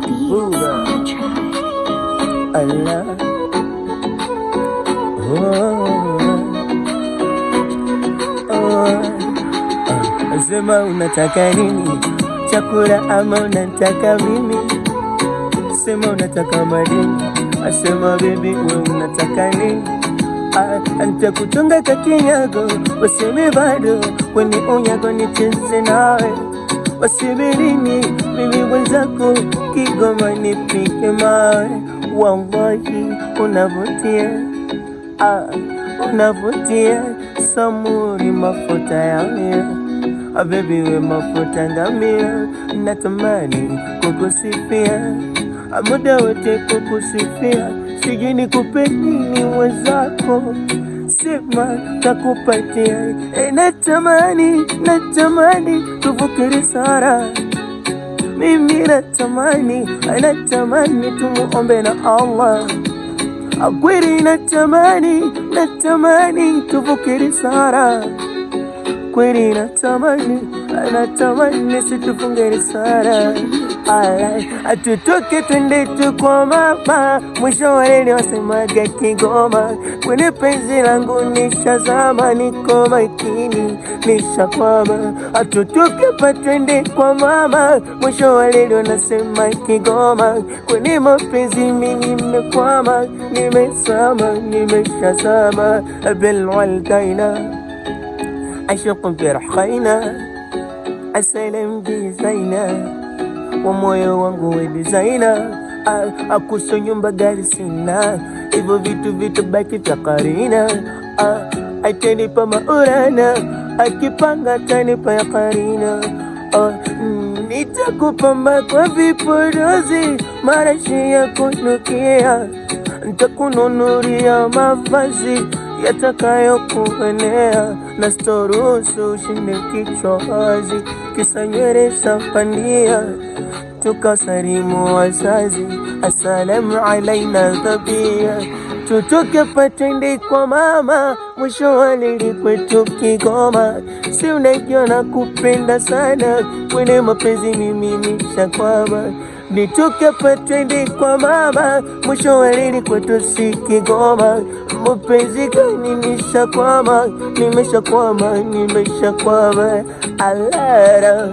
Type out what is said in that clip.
Mahbuba Allah, sema unataka nini? Chakula ama unataka mimi? Sema unataka madini, asema baby we unataka nini? Nitakuchonga kakinyago, waseme bado kwenye unyago nicheze nawe, wasibirini mimi wenzako Kigoma nipike mawe. Wallahi unavutia, unavutia, samuri mafuta ya mia, baby we mafuta ngamia, natamani kukusifia muda wote kukusifia, sijui nikupe nini wenzako, sema takupatia. Natamani tuvuke risala, mimi natamani tumuombe na Allah, kweli natamani tuvuke risala, kweli natamani situfunge risala. Atutoke twende tu kwa mama, mwisho wa leli wasemaga Kigoma, kwenye penzi langu nishazama, niko makini nishakwama. Atutoke pa twende kwa mama, mwisho wa leli wanasema Kigoma, kwenye mapenzi mimi nimekwama, nimeshazama. Bilwaldaina ashaqu birhaina, asalam gizaina, wa moyo wangu we designer. Akuso nyumba gari sina, hivyo vitu baki vya Karina. Atanipa maurana, akipanga atanipa ya Karina. Nitakupamba kwa vipodozi, marashi ya kunukia, nitakununulia mavazi yatakayokuenea, na sitoruhusu ushinde kichwa wazi, kisa nywele sapandia, tukasalimu wazazi, assalamu alaina dhabia. Tutoke pa twende kwa mama, mwisho wa leli kwetu Kigoma, si unajiona kupenda sana, kwenye mapenzi mimi nishakwama. Nitoke pa twende kwa mama, mwisho wa leli kwetu si Kigoma, mapenzi gani nishakwama, nimeshakwama. Alara